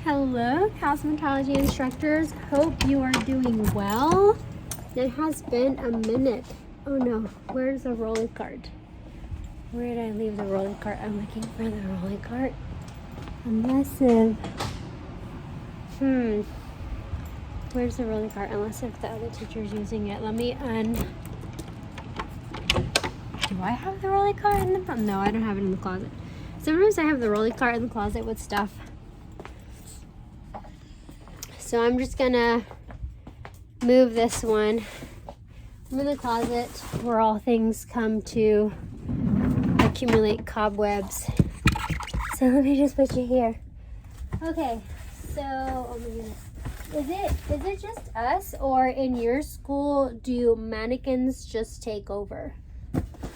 Hello, cosmetology instructors. Hope you are doing well. It has been a minute. Oh no, where's the rolly cart? Where did I leave the rolly cart? I'm looking for the rolly cart. A massive. Where's the rolling cart? Unless if the other teacher's using it. Let me Do I have the rolly cart in the front? No, I don't have it in the closet. Sometimes I have the rolly cart in the closet with stuff. So I'm just gonna move this one. I'm in the closet where all things come to accumulate cobwebs. So let me just put you here. Okay, so oh my goodness. Is it just us, or in your school do mannequins just take over?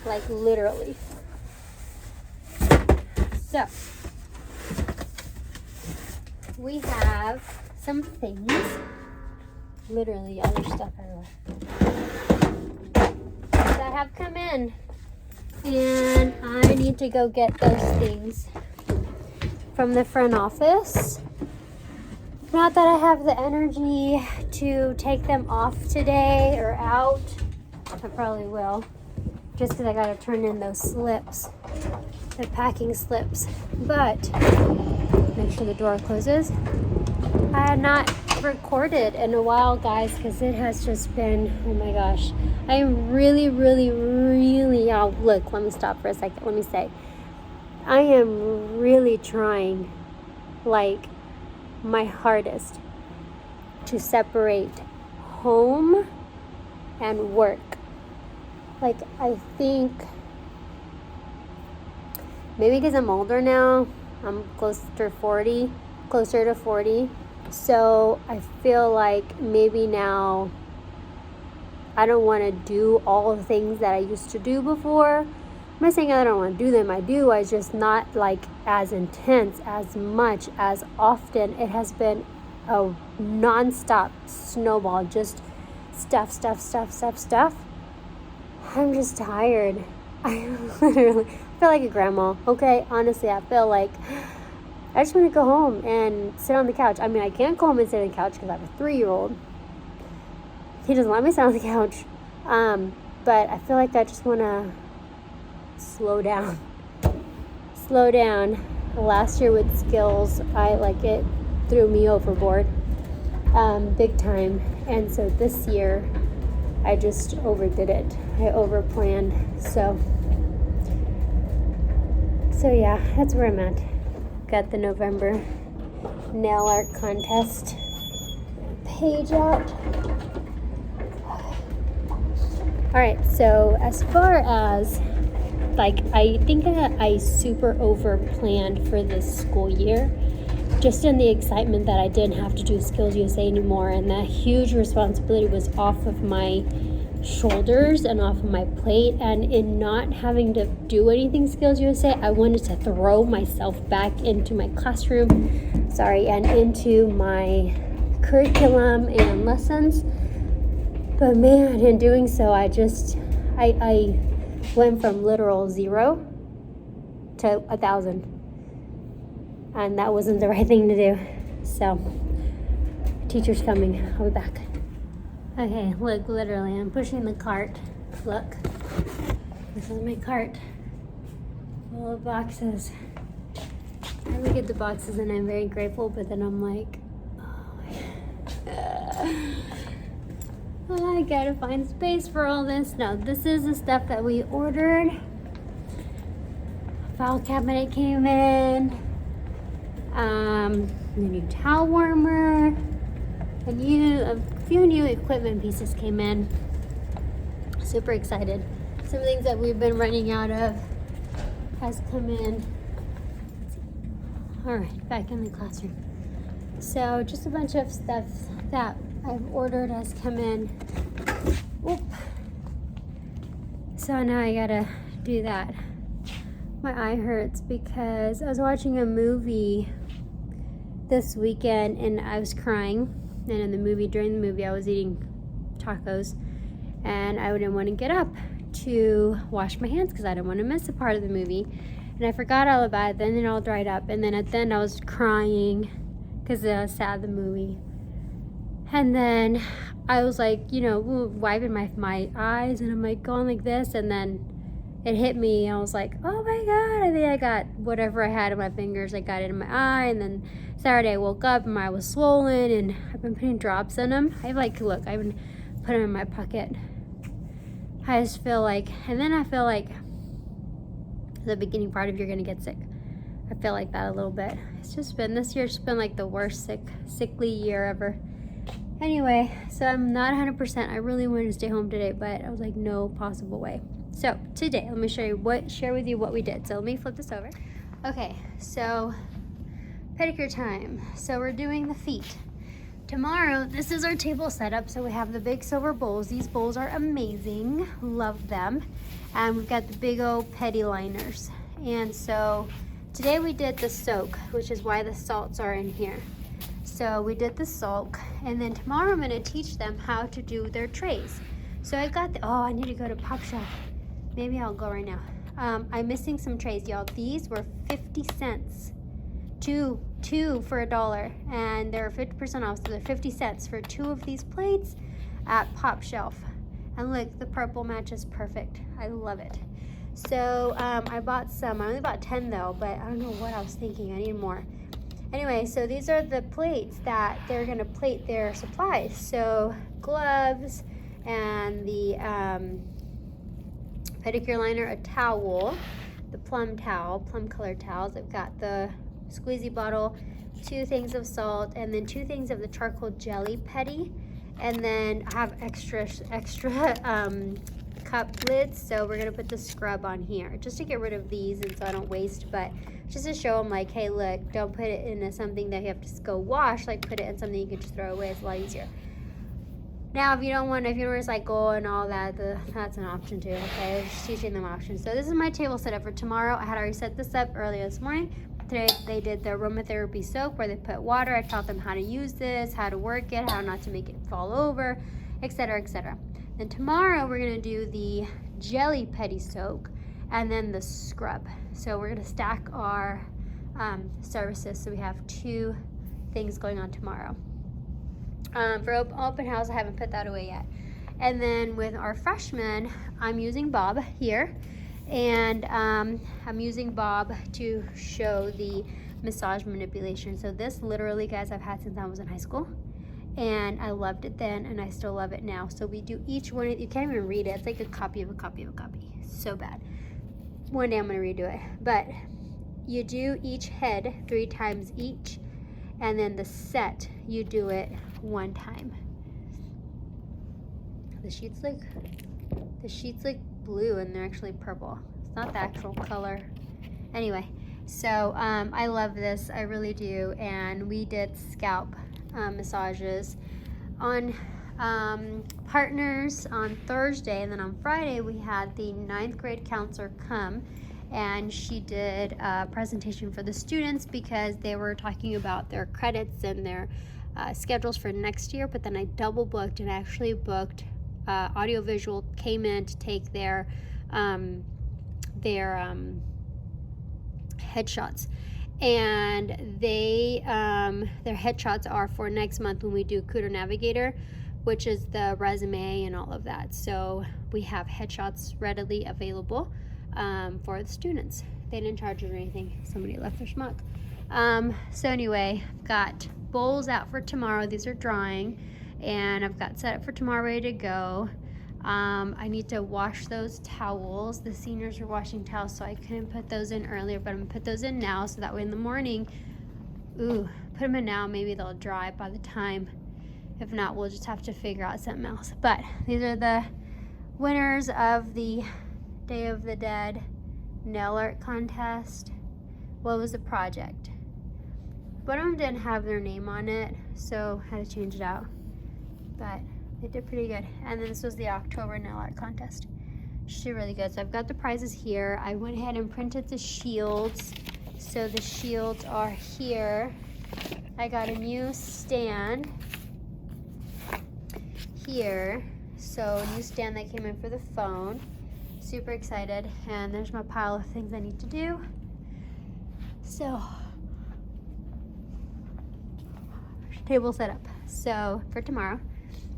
Like literally. So we have some things, literally other stuff everywhere, that have come in, and I need to go get those things from the front office. Not that I have the energy to take them off today or out. I probably will, just because I gotta turn in those slips, the packing slips. But make sure the door closes. I had not recorded in a while, guys, because it has just been, oh my gosh. I am really, look, let me stop for a second. Let me say, I am really trying, like, my hardest to separate home and work. Like, I think maybe because I'm older now, I'm closer to 40. So I feel like maybe now I don't want to do all the things that I used to do before. I'm not saying I don't want to do them. I do. I just not like as intense, as much, as often. It has been a nonstop snowball. Just stuff. I'm just tired. I literally feel like a grandma. Okay, honestly, I feel like I just want to go home and sit on the couch. I mean, I can't go home and sit on the couch because I have a 3-year-old. He doesn't let me sit on the couch. But I feel like I just want to slow down. Last year with skills, it threw me overboard, big time. And so this year, I just overdid it. I overplanned. So yeah, that's where I'm at. Got the November nail art contest page out. All right, so as far as I think I super over planned for this school year, just in the excitement that I didn't have to do Skills USA anymore, and that huge responsibility was off of my shoulders and off of my plate. And in not having to do anything Skills USA, I wanted to throw myself back into my classroom, and into my curriculum and lessons. But man, in doing so, I went from literal 0 to 1,000, and that wasn't the right thing to do. So teacher's coming. I'll be back. Okay, look, literally, I'm pushing the cart. Look, this is my cart full of boxes. I look at the boxes and I'm very grateful, but then I'm like, I gotta find space for all this. No, this is the stuff that we ordered. File cabinet came in. The new towel warmer. A few new equipment pieces came in. Super excited. Some things that we've been running out of has come in. All right, back in the classroom. So just a bunch of stuff that I've ordered has come in. Oop. So now I gotta do that. My eye hurts because I was watching a movie this weekend and I was crying. And during the movie, I was eating tacos, and I didn't want to get up to wash my hands because I didn't want to miss a part of the movie. And I forgot all about it. Then it all dried up, and then at the end I was crying because I was sad the movie. And then I was like, you know, wiping my eyes, and I'm like going like this, and then it hit me. I was like, oh my God, I think I got whatever I had in my fingers, I got it in my eye. And then Saturday I woke up and my eye was swollen, and I've been putting drops in them. I've been putting them in my pocket. I just feel like, and then I feel like the beginning part of you're gonna get sick. I feel like that a little bit. This year's been like the worst sickly year ever. Anyway, so I'm not 100%. I really wanted to stay home today, but I was like, no possible way. So today, let me share with you what we did. So let me flip this over. Okay, so pedicure time. So we're doing the feet. Tomorrow, this is our table setup. So we have the big silver bowls. These bowls are amazing. Love them. And we've got the big old pedi liners. And so today we did the soak, which is why the salts are in here. So we did the soak, and then tomorrow I'm gonna teach them how to do their trays. So I got I need to go to Pop Shelf. Maybe I'll go right now. I'm missing some trays, y'all. These were 50 cents. Two for $1, and they're 50% off, so they're 50 cents for 2 of these plates at Pop Shelf. And look, the purple matches perfect. I love it. So I bought some. I only bought 10 though, but I don't know what I was thinking. I need more. Anyway, so these are the plates that they're gonna plate their supplies. So gloves and the pedicure liner, a towel, the plum colored towels. I've got the squeezy bottle, 2 things of salt, and then 2 things of the charcoal jelly pedi. And then I have extra cup lids, so we're gonna put the scrub on here just to get rid of these, and so I don't waste, but just to show them like, hey look, don't put it into something that you have to go wash, like put it in something you can just throw away. It's a lot easier. Now if you don't want to recycle and all that, that's an option too. Okay, just teaching them options. So this is my table setup for tomorrow. I had already set this up earlier this morning. Today they did the aromatherapy soak where they put water. I taught them how to use this, how to work it, how not to make it fall over, etc., etc. Then tomorrow we're gonna do the jelly pedi soak and then the scrub. So we're gonna stack our services, so we have 2 things going on tomorrow. For open house, I haven't put that away yet. And then with our freshmen, I'm using Bob here, and I'm using Bob to show the massage manipulation. So this literally, guys, I've had since I was in high school. And I loved it then, and I still love it now. So we do each one. You can't even read it. It's like a copy of a copy of a copy. So bad. One day I'm gonna redo it. But you do each head 3 times each, and then the set you do it 1 time. The sheets look blue, and they're actually purple. It's not the actual color. Anyway, so I love this. I really do. And we did scalp massages on partners on Thursday, and then on Friday we had the 9th grade counselor come, and she did a presentation for the students because they were talking about their credits and their schedules for next year. But then I double booked and actually booked audiovisual, came in to take their headshots. And they their headshots are for next month when we do Cooter Navigator, which is the resume and all of that. So we have headshots readily available for the students. They didn't charge us or anything. Somebody left their schmuck. So anyway, I've got bowls out for tomorrow. These are drying, and I've got set up for tomorrow, ready to go. I need to wash those towels. The seniors are washing towels, so I couldn't put those in earlier, but I'm gonna put those in now, so that way in the morning, put them in now, maybe they'll dry by the time. If not, we'll just have to figure out something else. But these are the winners of the Day of the Dead nail art contest. What was the project? One of them didn't have their name on it, so I had to change it out. But they did pretty good. And then this was the October nail art contest. She did really good. So I've got the prizes here. I went ahead and printed the shields. So the shields are here. I got a new stand here. So a new stand that came in for the phone. Super excited. And there's my pile of things I need to do. So table set up. So for tomorrow,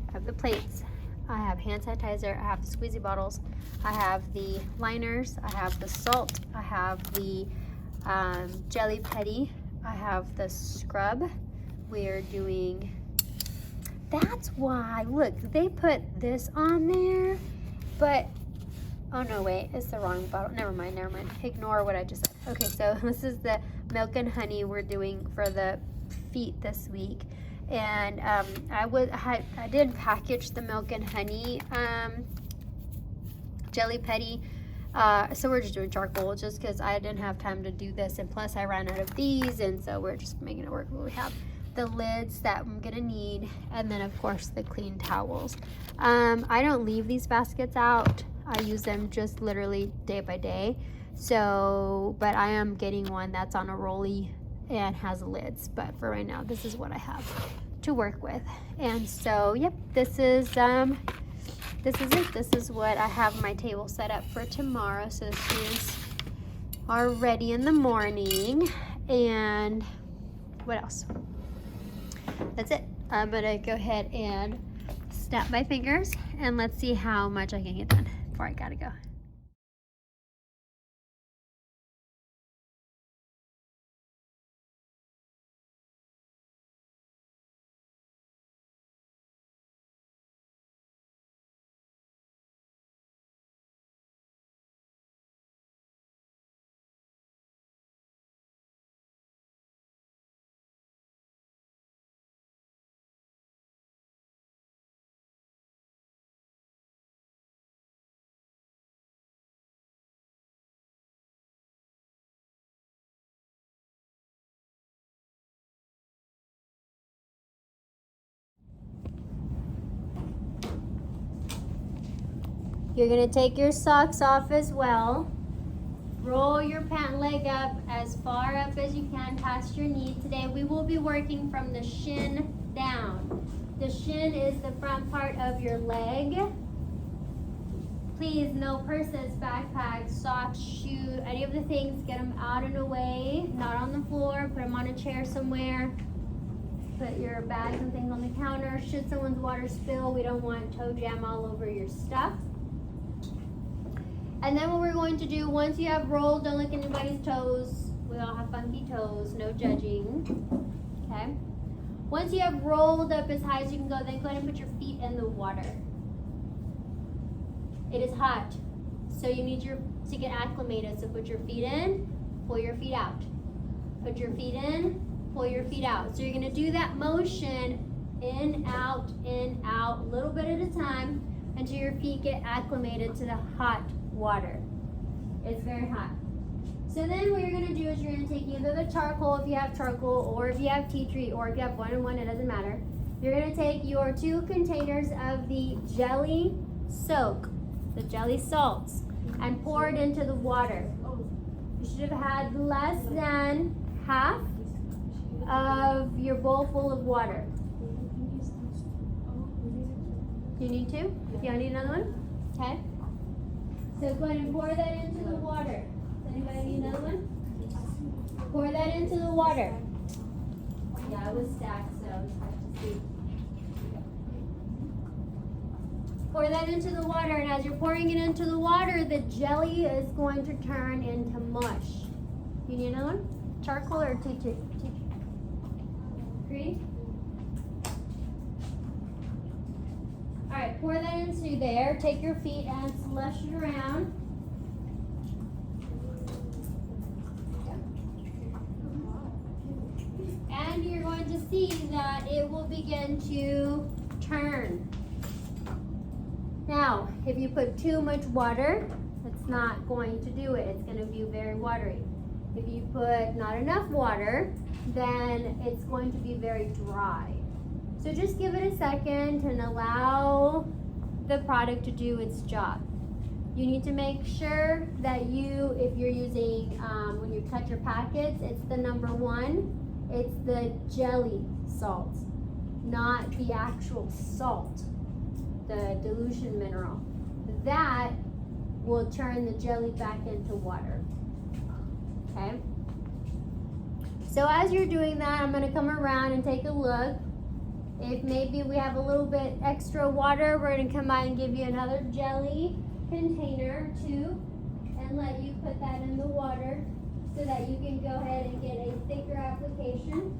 I have the plates, I have hand sanitizer, I have the squeezy bottles, I have the liners, I have the salt, I have the jelly petty, I have the scrub. We're doing, that's why, look, they put this on there, but, oh no, wait, it's the wrong bottle. Never mind. Ignore what I just said. Okay, so this is the milk and honey we're doing for the feet this week. And I did package the milk and honey jelly petty. So we're just doing charcoal just because I didn't have time to do this, and plus I ran out of these, and so we're just making it work. We have the lids that I'm gonna need, and then of course the clean towels. I don't leave these baskets out. I use them just literally day by day. So, but I am getting one that's on a rolly and has lids, but for right now this is what I have to work with. And so yep, this is it. This is what I have my table set up for tomorrow. So this is already in the morning. And what else? That's it. I'm gonna go ahead and snap my fingers and let's see how much I can get done before I gotta go. You're gonna take your socks off as well. Roll your pant leg up as far up as you can past your knee. Today we will be working from the shin down. The shin is the front part of your leg. Please, no purses, backpacks, socks, shoes, any of the things, get them out and away, not on the floor. Put them on a chair somewhere. Put your bags and things on the counter. Should someone's water spill, we don't want toe jam all over your stuff. And then what we're going to do, once you have rolled, don't lick anybody's toes. We all have funky toes, no judging. Okay? Once you have rolled up as high as you can go, then go ahead and put your feet in the water. It is hot, so you need to get acclimated. So put your feet in, pull your feet out. Put your feet in, pull your feet out. So you're gonna do that motion in, out, a little bit at a time until your feet get acclimated to the hot water. It's very hot. So then what you're gonna do is you're gonna take either the charcoal if you have charcoal, or if you have tea tree, or if you have one and one, it doesn't matter. You're gonna take your 2 containers of the jelly soak, the jelly salts, and pour it into the water. You should have had less than half of your bowl full of water. You need 2? You need another one? Okay. So go ahead and pour that into the water. Does anybody need another one? Pour that into the water. Yeah, it was stacked, so you have to see. Pour that into the water, and as you're pouring it into the water, the jelly is going to turn into mush. You need another one? Charcoal or tea tree? Agree? Alright, pour that into there. Take your feet and slush it around. And you're going to see that it will begin to turn. Now, if you put too much water, it's not going to do it. It's going to be very watery. If you put not enough water, then it's going to be very dry. So just give it a second and allow the product to do its job. You need to make sure that if you're using, when you cut your packets, it's the number 1. It's the jelly salt, not the actual salt, the dilution mineral. That will turn the jelly back into water. Okay? So as you're doing that, I'm going to come around and take a look. If maybe we have a little bit extra water, we're going to come by and give you another jelly container too, and let you put that in the water so that you can go ahead and get a thicker application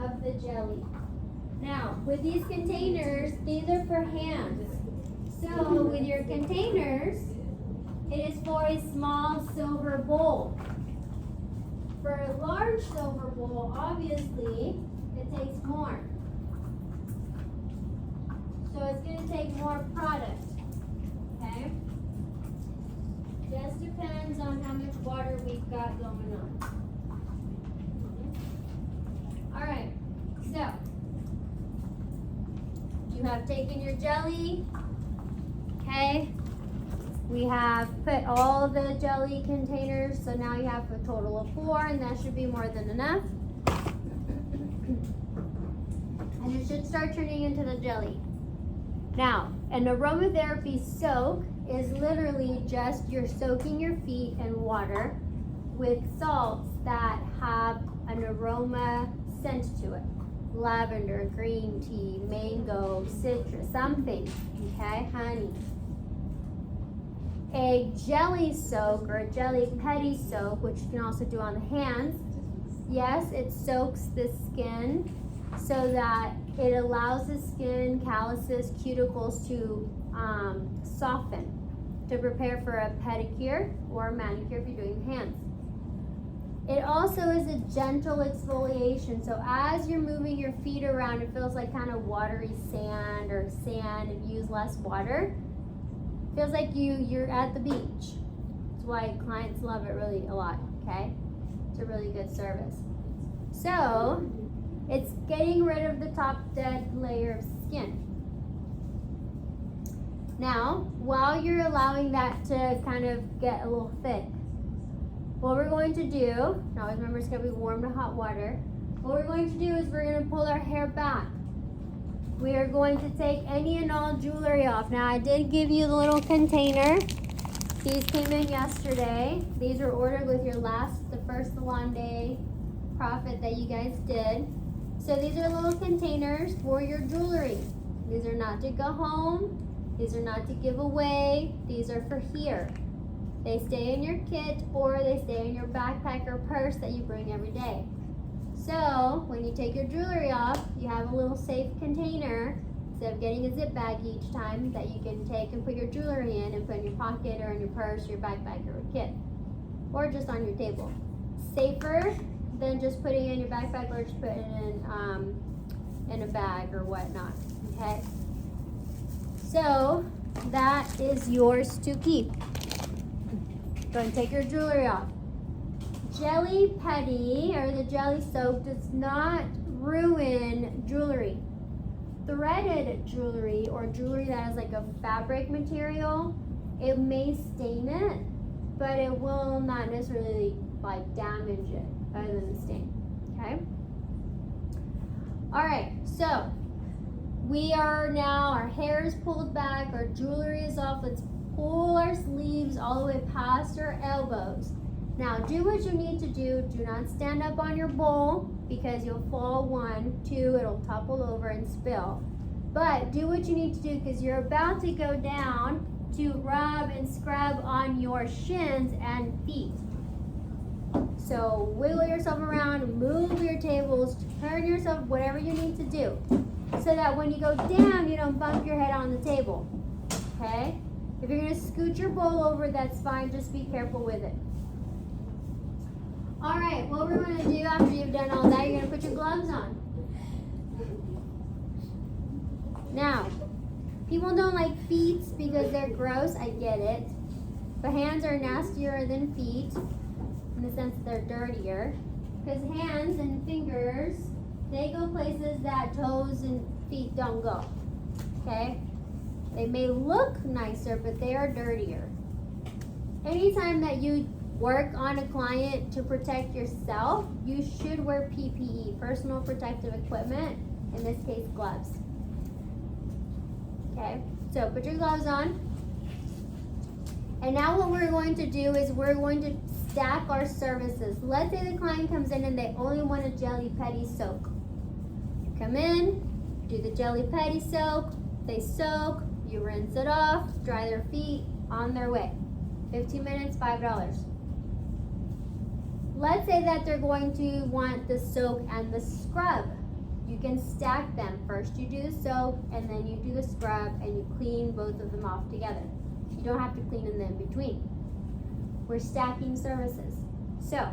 of the jelly. Now, with these containers, these are for hands. So with your containers, it is for a small silver bowl. For a large silver bowl, obviously, it takes more. So it's going to take more product, okay? Just depends on how much water we've got going on. All right, so you have taken your jelly, okay? We have put all the jelly containers, so now you have a total of 4, and that should be more than enough. And it should start turning into the jelly. Now, an aromatherapy soak is literally just you're soaking your feet in water with salts that have an aroma scent to it. Lavender, green tea, mango, citrus, something, okay, honey. A jelly soak or a jelly petty soak, which you can also do on the hands, yes, it soaks the skin so that it allows the skin, calluses, cuticles to soften to prepare for a pedicure or a manicure if you're doing hands. It also is a gentle exfoliation, so as you're moving your feet around, it feels like kind of watery sand or sand if you use less water. It feels like you're at the beach. That's why clients love it really a lot, okay? It's a really good service. So, it's getting rid of the top dead layer of skin. Now, while you're allowing that to kind of get a little thick, what we're going to do, now remember it's going to be warm to hot water, what we're going to do is we're going to pull our hair back. We are going to take any and all jewelry off. Now, I did give you the little container. These came in yesterday. These were ordered with the first salon day profit that you guys did. So these are little containers for your jewelry. These are not to go home. These are not to give away. These are for here. They stay in your kit or they stay in your backpack or purse that you bring every day. So when you take your jewelry off, you have a little safe container instead of getting a zip bag each time that you can take and put your jewelry in and put in your pocket or in your purse, your backpack, or a kit, or just on your table. Safer than just putting it in your backpack or just putting it in a bag or whatnot. Okay. So that is yours to keep. Go and take your jewelry off. Jelly petty or the jelly soap does not ruin jewelry. Threaded jewelry or jewelry that has like a fabric material, it may stain it, but it will not necessarily like damage it other than the stain. Okay? Alright, so we are now, our hair is pulled back, our jewelry is off. Let's pull our sleeves all the way past our elbows. Now do what you need to do. Do not stand up on your bowl because you'll fall. 1, 2, it'll topple over and spill. But do what you need to do because you're about to go down to rub and scrub on your shins and feet. So wiggle yourself around, move your tables, turn yourself, whatever you need to do, so that when you go down, you don't bump your head on the table, okay? If you're gonna scoot your bowl over, that's fine, just be careful with it. All right, what we're gonna do after you've done all that, you're gonna put your gloves on. Now, people don't like feet because they're gross, I get it. But hands are nastier than feet in the sense that they're dirtier. Because hands and fingers, they go places that toes and feet don't go, okay? They may look nicer, but they are dirtier. Anytime that you work on a client to protect yourself, you should wear PPE, personal protective equipment, in this case gloves. Okay, so put your gloves on. And now what we're going to do is we're going to stack our services. Let's say the client comes in and they only want a jelly petty soak. Come in, do the Jelly Petty soak. They soak, you rinse it off, dry their feet, on their way. 15 minutes, $5. Let's say that they're going to want the soak and the scrub. You can stack them. First you do the soak, and then you do the scrub, and you clean both of them off together. You don't have to clean them in between. We're stacking services. So,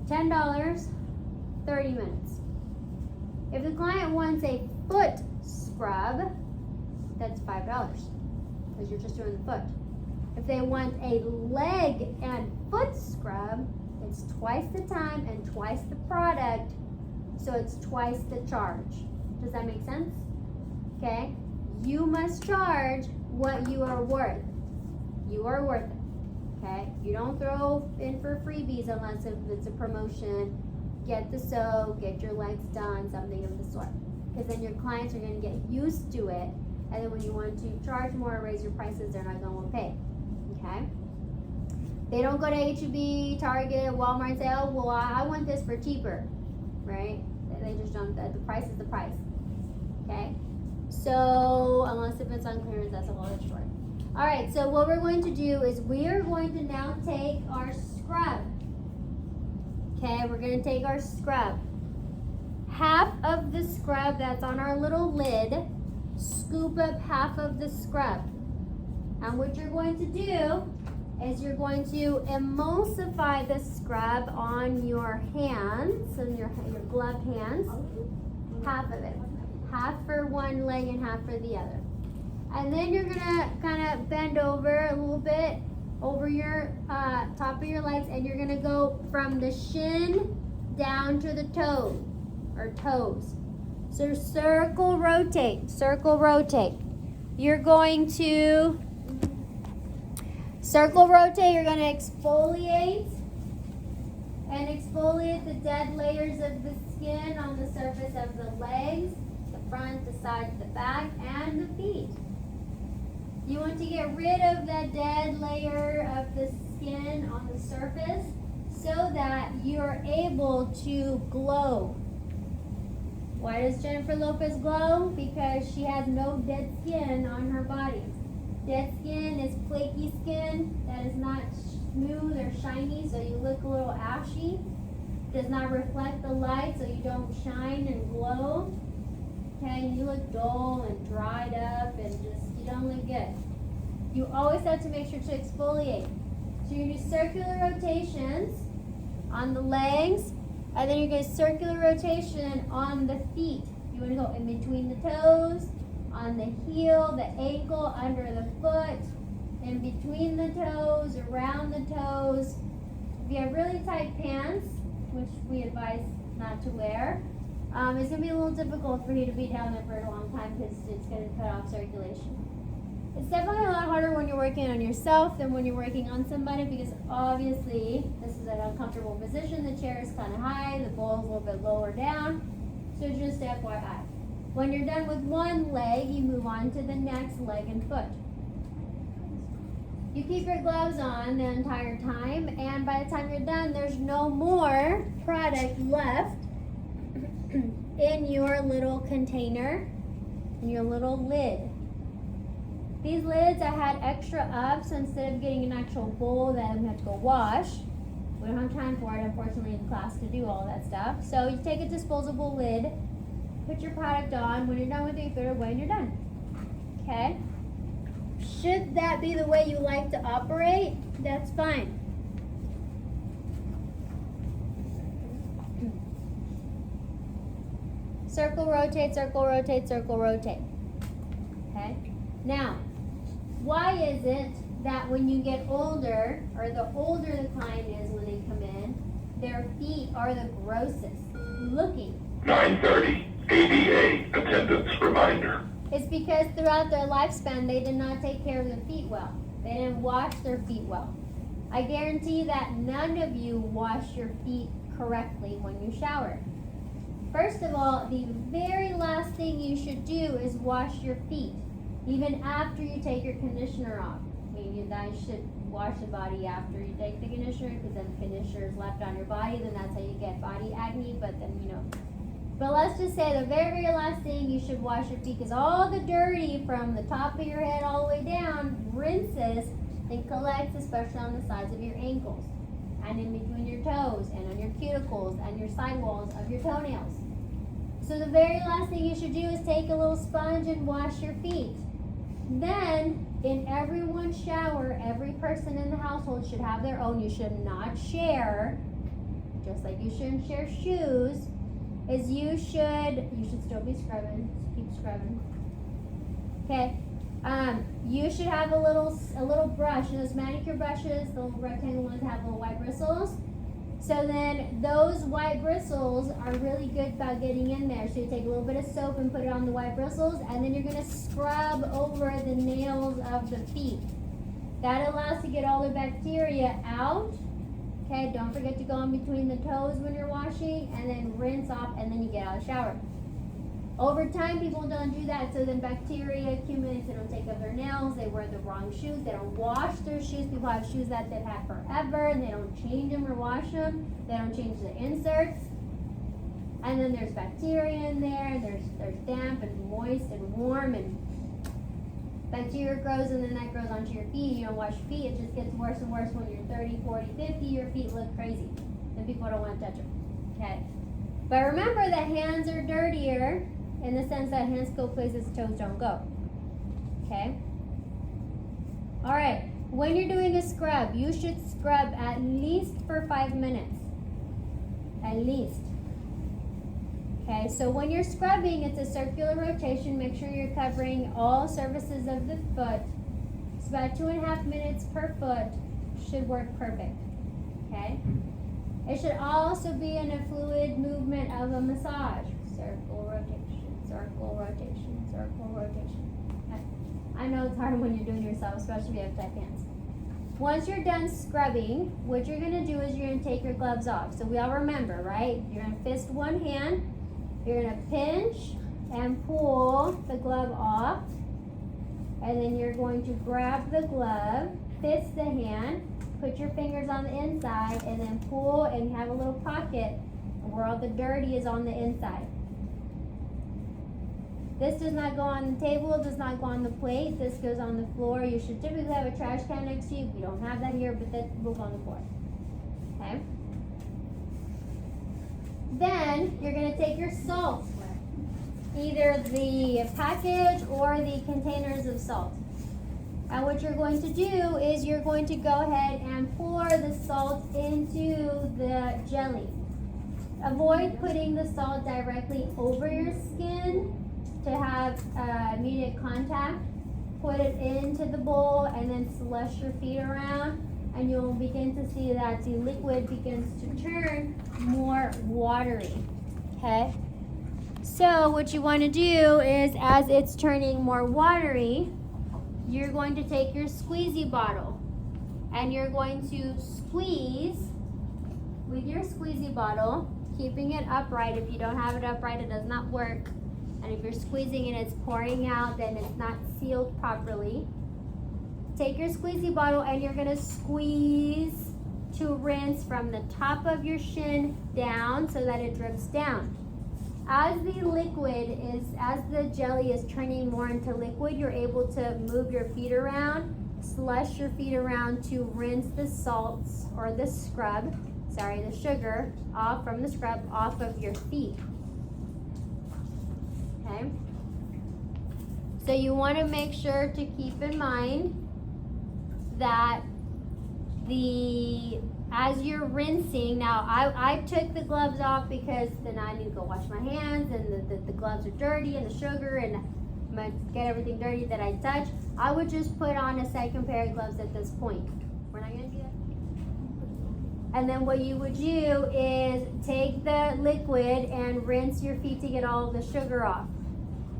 $10, 30 minutes. If the client wants a foot scrub, that's $5, because you're just doing the foot. If they want a leg and foot scrub, it's twice the time and twice the product, so it's twice the charge. Does that make sense? Okay? You must charge what you are worth. You are worth it. Okay? You don't throw in for freebies unless if it's a promotion. Get the soak, get your legs done, something of the sort. Because then your clients are going to get used to it, and then when you want to charge more or raise your prices, they're not going to pay. Okay? They don't go to H-E-B, Target, Walmart and say, oh, well, I want this for cheaper, right? They just don't, the price is the price, okay? So, unless if it's on clearance, that's a whole other story. All right, so what we're going to do is we are going to now take our scrub, okay? We're going to take our scrub. Half of the scrub that's on our little lid, scoop up half of the scrub. And what you're going to do is you're going to emulsify the scrub on your hands, on your gloved hands, half of it. Half for one leg and half for the other. And then you're gonna kind of bend over a little bit over your top of your legs, and you're gonna go from the shin down to the toe, or toes. So circle rotate, circle rotate. You're going to circle rotate, you're going to exfoliate and exfoliate the dead layers of the skin on the surface of the legs, the front, the side, the back, and the feet. You want to get rid of that dead layer of the skin on the surface so that you're able to glow. Why does Jennifer Lopez glow? Because she has no dead skin on her body. Dead skin is flaky skin that is not smooth or shiny, so you look a little ashy. Does not reflect the light, so you don't shine and glow. Okay, and you look dull and dried up and just, you don't look good. You always have to make sure to exfoliate. So you do circular rotations on the legs, and then you're going to circular rotation on the feet. You want to go in between the toes, on the heel, the ankle, under the foot, in between the toes, around the toes. If you have really tight pants, which we advise not to wear, it's going to be a little difficult for you to be down there for a long time because it's going to cut off circulation. It's definitely a lot harder when you're working on yourself than when you're working on somebody, because obviously this is an uncomfortable position. The chair is kind of high, the bowl is a little bit lower down. So just FYI. When you're done with one leg, you move on to the next leg and foot. You keep your gloves on the entire time, and by the time you're done, there's no more product left in your little container, in your little lid. These lids I had extra up, so instead of getting an actual bowl that we have to go wash, we don't have time for it, unfortunately, in class to do all that stuff. So you take a disposable lid, put your product on. When you're done with it, you throw it away and you're done. Okay? Should that be the way you like to operate, that's fine. Circle, rotate, circle, rotate, circle, rotate. Okay? Now, why is it that when you get older, or the older the client is when they come in, their feet are the grossest looking? 9:30, ADA attendance reminder. It's because throughout their lifespan, they did not take care of their feet well. They didn't wash their feet well. I guarantee that none of you wash your feet correctly when you shower. First of all, the very last thing you should do is wash your feet, even after you take your conditioner off. I mean, you guys should wash the body after you take the conditioner, because then the conditioner is left on your body, then that's how you get body acne, but then, But let's just say the very, very last thing you should wash your feet, because all the dirty from the top of your head all the way down rinses and collects, especially on the sides of your ankles and in between your toes and on your cuticles and your sidewalls of your toenails. So the very last thing you should do is take a little sponge and wash your feet. Then, in everyone's shower, every person in the household should have their own. You should not share, just like you shouldn't share shoes. You should still be scrubbing. Just keep scrubbing. Okay. You should have a little brush. And those manicure brushes, the little rectangle ones, have little white bristles. So then those white bristles are really good about getting in there. So you take a little bit of soap and put it on the white bristles, and then you're going to scrub over the nails of the feet. That allows to get all the bacteria out. Okay, don't forget to go in between the toes when you're washing, and then rinse off, and then you get out of the shower. Over time, people don't do that, so then bacteria accumulates. They don't take off their nails. They wear the wrong shoes. They don't wash their shoes. People have shoes that they've had forever, and they don't change them or wash them. They don't change the inserts. And then there's bacteria in there. And there's damp and moist and warm, and bacteria grows, and then that grows onto your feet. You don't wash your feet. It just gets worse and worse when you're 30, 40, 50. Your feet look crazy, and people don't want to touch them. Okay? But remember that hands are dirtier, in the sense that hands go places toes don't go. Okay? Alright, when you're doing a scrub, you should scrub at least for 5 minutes. At least. Okay, so when you're scrubbing, it's a circular rotation. Make sure you're covering all surfaces of the foot. It's about 2.5 minutes per foot. Should work perfect. Okay? It should also be in a fluid movement of a massage. Circle rotation. Circle rotation, circle rotation. Okay. I know it's hard when you're doing it yourself, especially if you have tight hands. Once you're done scrubbing, what you're going to do is you're going to take your gloves off. So we all remember, right? You're going to fist one hand. You're going to pinch and pull the glove off. And then you're going to grab the glove, fist the hand, put your fingers on the inside, and then pull, and you have a little pocket where all the dirty is on the inside. This does not go on the table, does not go on the plate. This goes on the floor. You should typically have a trash can next to you. We don't have that here, but that will go on the floor. Okay? Then you're going to take your salt, either the package or the containers of salt. And what you're going to do is you're going to go ahead and pour the salt into the jelly. Avoid putting the salt directly over your skin to have immediate contact. Put it into the bowl and then slush your feet around, and you'll begin to see that the liquid begins to turn more watery. Okay? So what you want to do is, as it's turning more watery, you're going to take your squeezy bottle and you're going to squeeze with your squeezy bottle, keeping it upright. If you don't have it upright, it does not work. And if you're squeezing and it's pouring out, then it's not sealed properly. Take your squeezy bottle and you're going to squeeze to rinse from the top of your shin down so that it drips down. As the jelly is turning more into liquid, you're able to move your feet around, slush your feet around to rinse the salts or the sugar off from the scrub off of your feet. Okay? So you want to make sure to keep in mind that as you're rinsing, now I took the gloves off because then I need to go wash my hands, and the gloves are dirty, and the sugar, and I'm going to get everything dirty that I touch. I would just put on a second pair of gloves at this point. We're not going to do that. And then what you would do is take the liquid and rinse your feet to get all of the sugar off.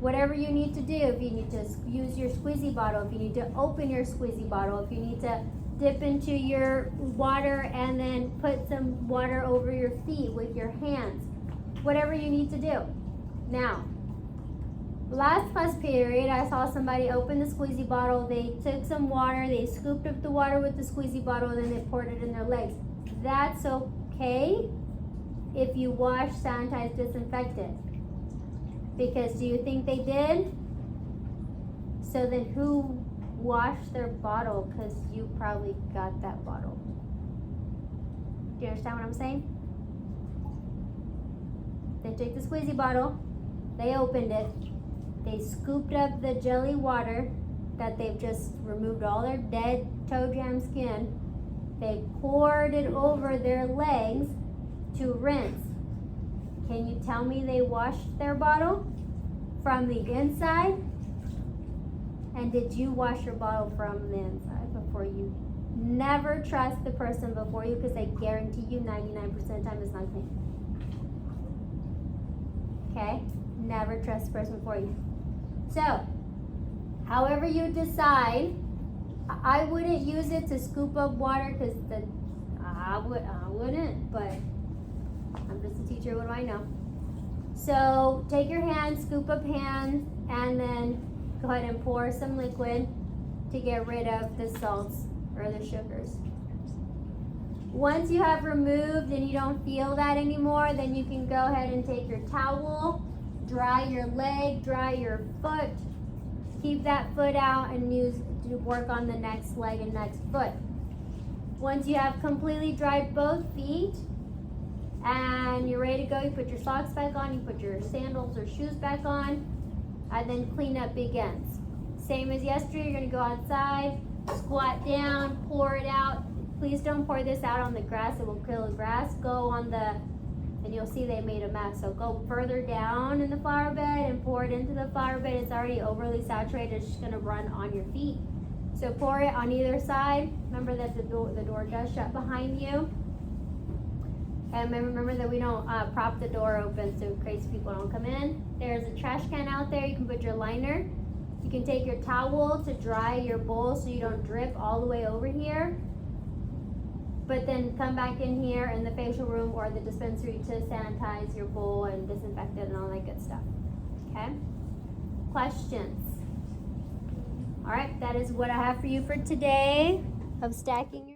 Whatever you need to do, if you need to use your squeezy bottle, if you need to open your squeezy bottle, if you need to dip into your water and then put some water over your feet with your hands, whatever you need to do. Now, last class period, I saw somebody open the squeezy bottle, they took some water, they scooped up the water with the squeezy bottle, and then they poured it in their legs. That's okay if you wash, sanitize, disinfect it. Because do you think they did? So then who washed their bottle? Because you probably got that bottle. Do you understand what I'm saying? They took the squeezy bottle, they opened it, they scooped up the jelly water that they've just removed all their dead toe jam skin. They poured it over their legs to rinse. Can you tell me they washed their bottle from the inside? And did you wash your bottle from the inside before you? Never trust the person before you, because I guarantee you 99% of the time it's not clean. Okay? Never trust the person before you. So, however you decide, I wouldn't use it to scoop up water because I wouldn't, but I'm just a teacher, what do I know? So take your hand, scoop up hands, and then go ahead and pour some liquid to get rid of the salts or the sugars. Once you have removed and you don't feel that anymore, then you can go ahead and take your towel, dry your leg, dry your foot, keep that foot out and work on the next leg and next foot. Once you have completely dried both feet and you're ready to go, you put your socks back on, you put your sandals or shoes back on, and then cleanup begins. Same as yesterday, you're gonna go outside, squat down, pour it out. Please don't pour this out on the grass, it will kill the grass. Go on the, and you'll see they made a mess. So go further down in the flower bed and pour it into the flower bed. It's already overly saturated, it's just gonna run on your feet. So pour it on either side. Remember that the door does shut behind you. And remember that we don't prop the door open so crazy people don't come in. There's a trash can out there, you can put your liner. You can take your towel to dry your bowl so you don't drip all the way over here. But then come back in here in the facial room or the dispensary to sanitize your bowl and disinfect it and all that good stuff. Okay? Questions? All right, that is what I have for you for today of stacking your